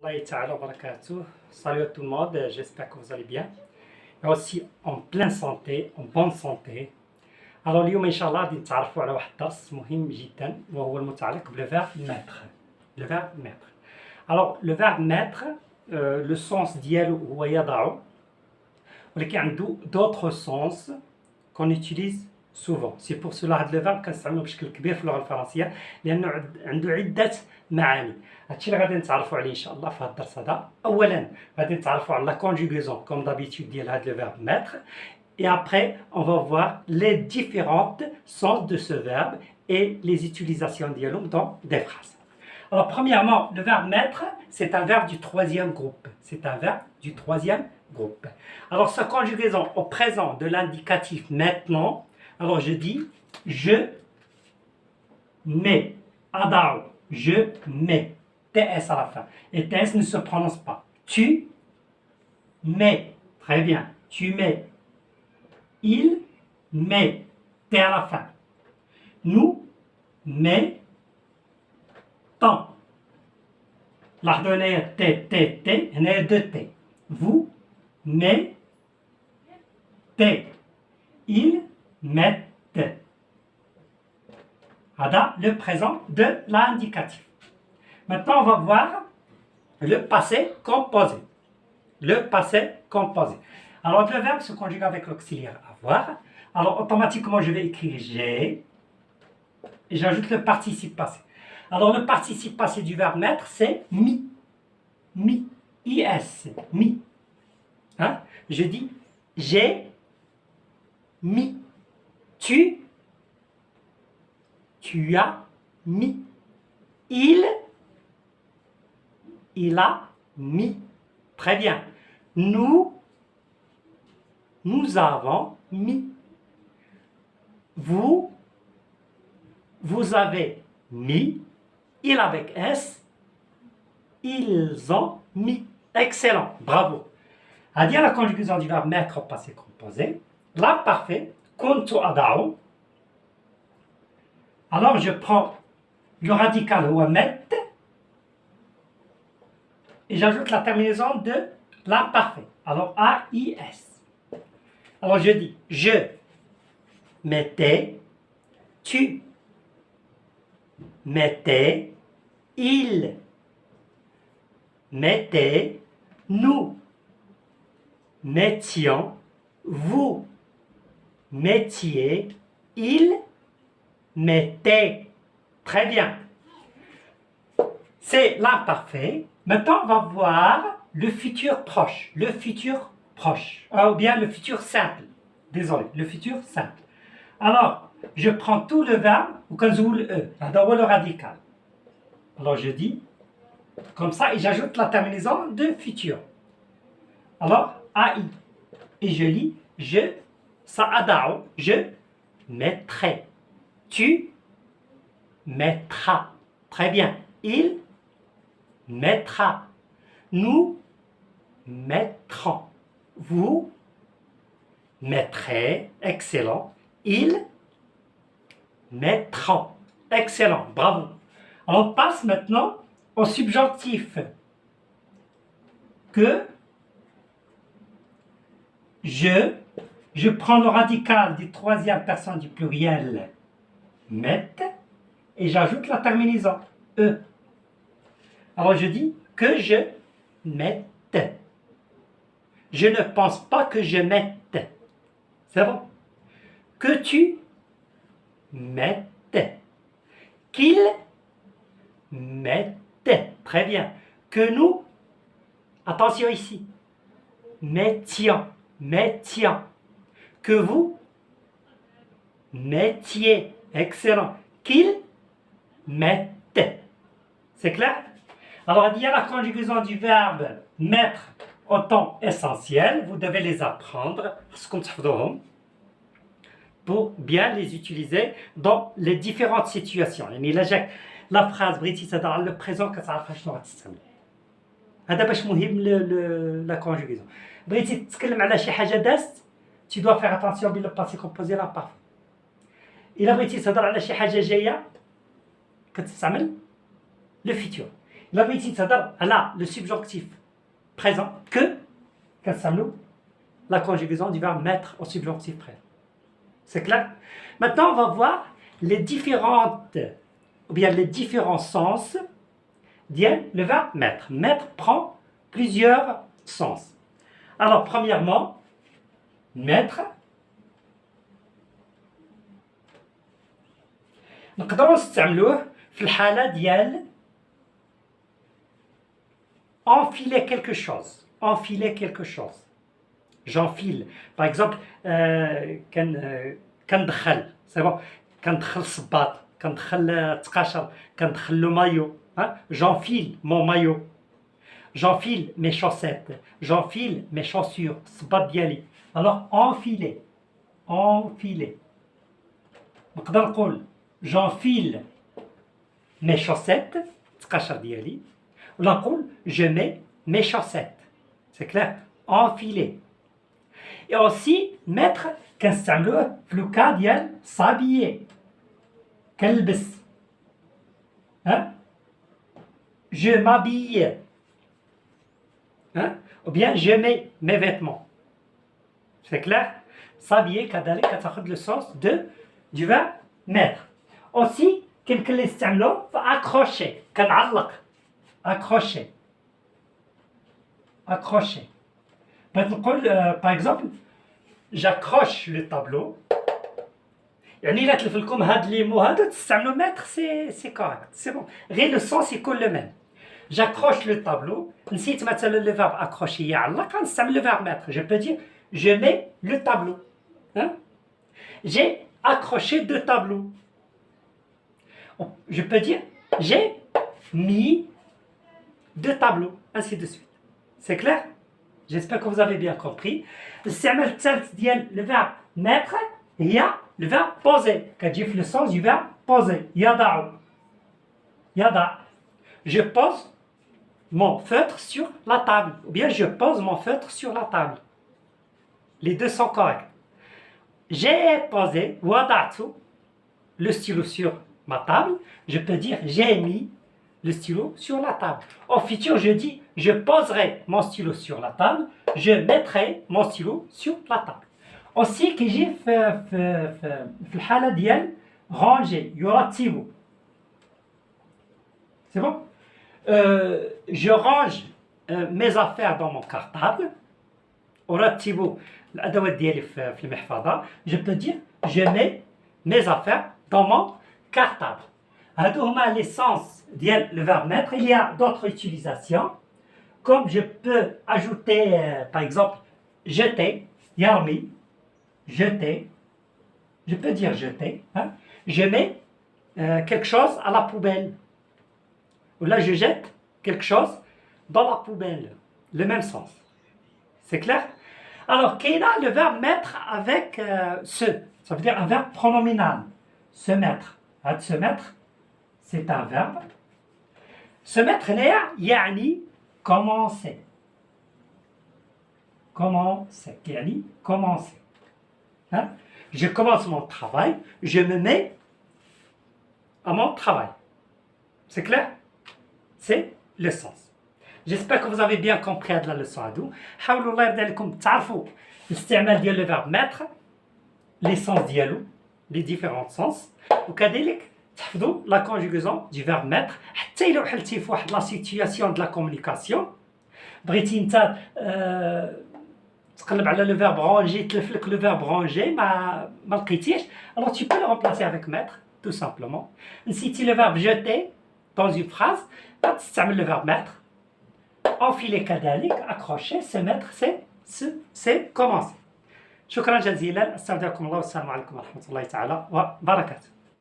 Allah ta'ala wa barakatuh. Salut à tout le monde, j'espère que vous allez bien. Et aussi en pleine santé, en bonne santé. Alors اليوم إن شاء الله غادي نتعرفوا على واحد الدرس مهم جدا وهو المتعلق بالverbe mettre. Le verbe mettre. Alors le verbe mettre, le sens ديالو هو يضع ولكن عنده d'autres sens qu'on utilise souvent. C'est pour cela هذا le verbe كنستعملوه بشكل كبير في اللغة الفرنسية لأنه عنده عدة معاني. هادشي اللي غادي نتعرفوا عليه ان شاء الله في هذا الدرس هذا. اولا غادي نتعرفوا على لا كونجوغيزون كوم دابيتود ديال هذا لو فيرب mettre et après on va voir les différentes sens de ce verbe et les utilisations dialogue dans des phrases. Alors premièrement, le verbe mettre, c'est un verbe du troisième groupe. C'est un verbe du troisième groupe. Alors sa conjugaison au présent de l'indicatif maintenant, alors je dis je mets, adao, je mets. TS à la fin. Et TS ne se prononce pas. Tu mets. Très bien. Tu mets. Il met. T à la fin. Nous mettons. لاحظوا هنايا T هنايا deux T. Vous mettez. Ils mettent. هذا le présent de l'indicatif. Maintenant, on va voir le passé composé. Le passé composé. Alors, le verbe se conjugue avec l'auxiliaire avoir. Alors, automatiquement, je vais écrire j'ai et j'ajoute le participe passé. Alors, le participe passé du verbe mettre, c'est mis. Mis. IS. Mis. Hein? Je dis j'ai mis. Tu as mis. Il a mis. Très bien. Nous avons mis. Vous avez mis. Il avec S. Ils ont mis. Excellent. Bravo. À dire la conjugaison du verbe mettre au passé composé. L'imparfait. Kuntu adao. Alors je prends le radical ou mettre. Et j'ajoute la terminaison de l'imparfait. Alors, A-I-S. Alors, je dis, je mettais, tu mettais, il mettait, nous mettions, vous mettiez, il mettait. Très bien. C'est l'imparfait. Maintenant, on va voir le futur proche. Le futur proche. Ou bien le futur simple. Désolé, le futur simple. Alors, je prends tout le verbe, ou quand je le E, le radical. Alors, je dis, comme ça, et j'ajoute la terminaison de futur. Alors, AI. Et je lis, je, ça adao, je mettrai. Tu mettras. Très bien. Il mettra. Nous mettrons. Vous mettrez. Excellent. Ils mettront. Excellent. Bravo. Alors, on passe maintenant au subjonctif. Que je prends le radical du troisième personne du pluriel mette et j'ajoute la terminaison E. Alors je dis que je mette. Je ne pense pas que je mette. C'est bon. Que tu mettes. Qu'il mette. Très bien. Que nous, attention ici, mettions. Mettions. Que vous mettiez. Excellent. Qu'il mette. C'est clair? Alors, il y a la conjugaison du verbe mettre au temps essentiel. Vous devez les apprendre pour bien les utiliser dans les différentes situations. La phrase british le présent كتعرفها شنو غتستعمل. هذا باش مهم la conjugaison. بغيتي تتكلم على شي حاجه دازت tu dois faire attention بين le passé composé l'imparfait. إلا بغيتي تهضر على شي حاجه جايه كتستعمل le futur. إلا بغيتي تهضر على لو سبجونكتيف présent que كنستعملو la conjugaison du verbe mettre au subjonctif présent. C'est clair? Maintenant, on va voir les différentes, ou bien les différents sens le verbe mettre. Mettre prend plusieurs sens. Alors, premièrement, mettre. نقدروا نستعملوه في الحالة ديال enfiler quelque chose. Enfiler quelque chose. J'enfile. Par exemple, كندخل. C'est bon. كندخل الصباط. كندخل التقاشر. كندخل le maillot. Hein? J'enfile mon maillot. J'enfile mes chaussettes. J'enfile mes chaussures. الصباط ديالي. Alors, enfiler. Enfiler. نقدر نقول j'enfile mes chaussettes. التقاشر ديالي. ولا نقول je mets mes chaussettes. C'est clair? Enfiler. Et aussi mettre كنستعملوه في لو كا ديال s'habiller. كنلبس. Hein? Je m'habille. Hein? Ou bien je mets mes vêtements. C'est clair? S'habiller كذلك كتاخذ le sens du verbe mettre. Aussi كيمكن لي نستعملوه في accrocher. كنعلق. Accrocher. Accrocher. Par exemple, j'accroche le tableau. يعني إلا تلف لكم هاد لي مو هادو تستعملوا mettre c'est correct, c'est bon. غير le sens يكون le même. J'accroche le tableau. نسيت مثلا le verbe accrocher يعلق غنستعمل le verbe mettre. Je peux dire je mets le tableau. Hein? J'ai accroché 2 tableaux. Je peux dire j'ai mis 2 tableaux, ainsi de suite. C'est clair? J'espère que vous avez bien compris. الاستعمال الثالث ديال le verbe mettre هي le verbe poser. كتجي في le sens du verbe poser. يضع. يضع. Je pose mon feutre sur la table. Ou bien je pose mon feutre sur la table. Les deux sont corrects. J'ai posé وضعت le stylo sur ma table. Je peux dire j'ai mis le stylo sur la table. Au futur, je dis je poserai mon stylo sur la table, je mettrai mon stylo sur la table. Aussi كيجي في الحالة ديال ranger يرتب. C'est bon? Je range mes affaires dans mon cartable. أرتب الأدوات ديالي في المحفظة. Je peux dire je mets mes affaires dans mon cartable. هادو هما les sens ديال le verbe mettre. Il y a d'autres utilisations. Comme je peux ajouter, par exemple, jeter, yarmi, jeter. Je peux dire jeter. Hein? Je mets quelque chose à la poubelle. Ou là, je jette quelque chose dans la poubelle. Le même sens. C'est clair? Alors, qu'il a le verbe mettre avec se. Ça veut dire un verbe pronominal. Se mettre. Se mettre, c'est un verbe. Se mettre là, يعني commencer. Commencer. يعني commencer. Hein? Je commence mon travail, je me mets à mon travail. C'est clair? C'est le sens. J'espère que vous avez bien compris la leçon هادو. حاولوا الله يرضي عليكم تعرفوا الاستعمال ديال le verbe mettre, les sens ديالو, les différents sens. وكذلك تحفظوا la conjugaison du verbe mettre حتى إلا وحلتي في واحد لا سيتوياسيون de la communication بغيتي نتا تقلب على le verbe ranger تلف لك le verbe ranger ما لقيتيش alors tu peux le remplacer avec mettre tout simplement. نسيتي le verbe jeter dans une phrase تستعمل le verbe mettre. enfiler كذلك accrocher se mettre c'est commencer. شكرا جزيلا استودعكم الله والسلام عليكم ورحمة الله تعالى وبركاته.